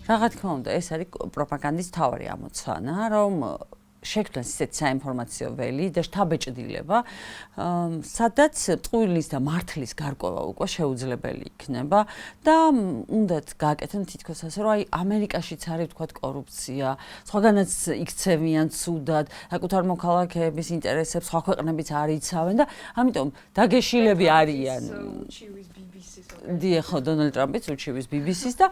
Რა თქმა უნდა, ეს არის პროპაგანდის თავარი ამოცანა, რომ შექმნას ისეთ საინფორმაციო ველი და შთაბეჭდილება, სადაც ტყუილის და მართლის გარკვევა უკვე შეუძლებელი იქნება და უნდათ გააკეთონ თითქოს ასე, რომ აი ამერიკაშიც არის თქვათ კორუფცია, სხვაგანაც იქცევიან ცუდად, საკუთარ მოქალაქეების ინტერესებს სხვა ქვეყნებიც არ იცავენ და ამიტომ დაგეშილები არიან. ხო, დონალდ ტრამპიც უჩივის BBC-ს და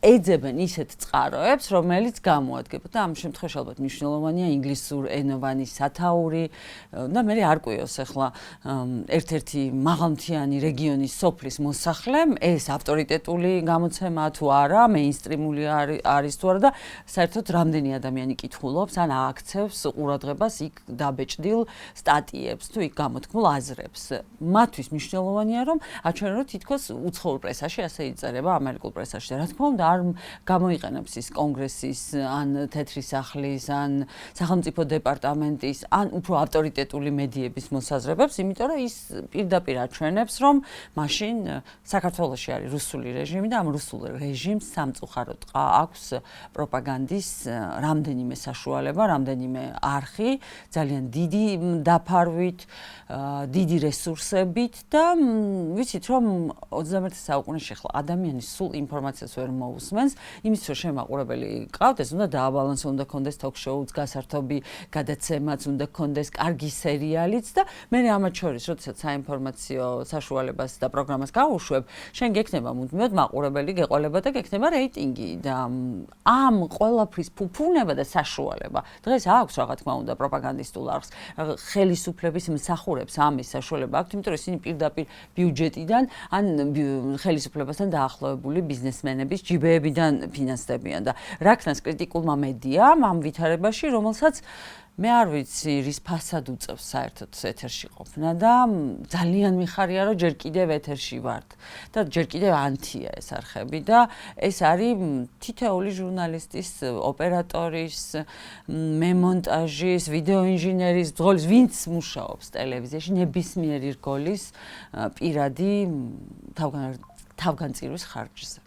ეძებენ ისეთ წყაროებს, რომელიც გამოადგება და ამ შემთხვევაში ალბათ მნიშვნელოვანია ინგლისურენოვანი სათაური და მე არ ყვიოს ახლა ერთ-ერთი მაღალმთიანი რეგიონის სოფლის მოსახლემ ეს ავტორიტეტული გამოცემა თუ არა, მეინსტრიმული არის თუ არა და საერთოდ რამდენი ადამიანი კითხულობს ან ააქცევს ყურადღებას იქ დაბეჭდილ სტატიებს თუ იქ გამოთქმულ აზრებს. მათთვის მნიშვნელოვანია რომ აჩვენონ რომ თითქოს უცხოურ პრესაში ასე იწერება ამერიკულ პრესაში და რა თქმა უნდა არ გამოიყენებს ის კონგრესის ან თეთრი სახლის ან სახელმწიფო დეპარტამენტის ან უფრო ავტორიტეტული მედიების მოსაზრებებს, იმიტომ რომ ის პირდაპირ აჩვენებს, რომ მაშინ საქართველოში არის რუსული რეჟიმი და ამ რუსულ რეჟიმს სამწუხაროდ აქვს პროპაგანდის რამდენიმე საშუალება, რამდენიმე არხი, ძალიან დიდი დაფარვით, დიდი რესურსებით და ვიცით რომ 21 საუკუნეში ახლა ადამიანის სულ ინფორმაციას ვერ მოусმენს, იმის რომ შემაყურებელი ყავდეს, უნდა დააბალანსო, უნდა კონდეს ток-შოუც, გასართობი გადაცემაც, უნდა კონდეს კარგი სერიალიც და მე ამათ შორის, როდესაც საინფორმაციო საშუალებას და პროგრამას გავუშვებ, შენ გექნება მუდმივად მაყურებელი, გეყოლება და გექნება რეიტინგი და ამ ყველაფრის ფუფუნება და საშუალება დღეს აქვს რა თქმა უნდა პროპაგანდისტულ არხს, ხელისუფლების მსახურებს ამის საშუალება აქვს, იმიტომ რომ ისინი პირდაპირ ბიუჯეტიდან ან ხელისუფლებასთან დაახლოებული ბიზნესმენების ჯიბეებიდან ფინანსდებიან და რაქნას კრიტიკულმა მედიამ ამ ვითარებაში, რომელსაც მე არ ვიცი რის ფასად უწევს საერთოდ ეთერში ყოფნა და ძალიან მიხარია რომ ჯერ კიდევ ეთერში ვართ და ჯერ კიდევ ანთია ეს არხები და ეს არის თითოეული ჟურნალისტის, ოპერატორის, მემონტაჟის, ვიდეოინჟინერის, ბრძოლის, ვინც მუშაობს ტელევიზიაში, ნებისმიერი რგოლის პირადი თავგანწირვის ხარჯზე.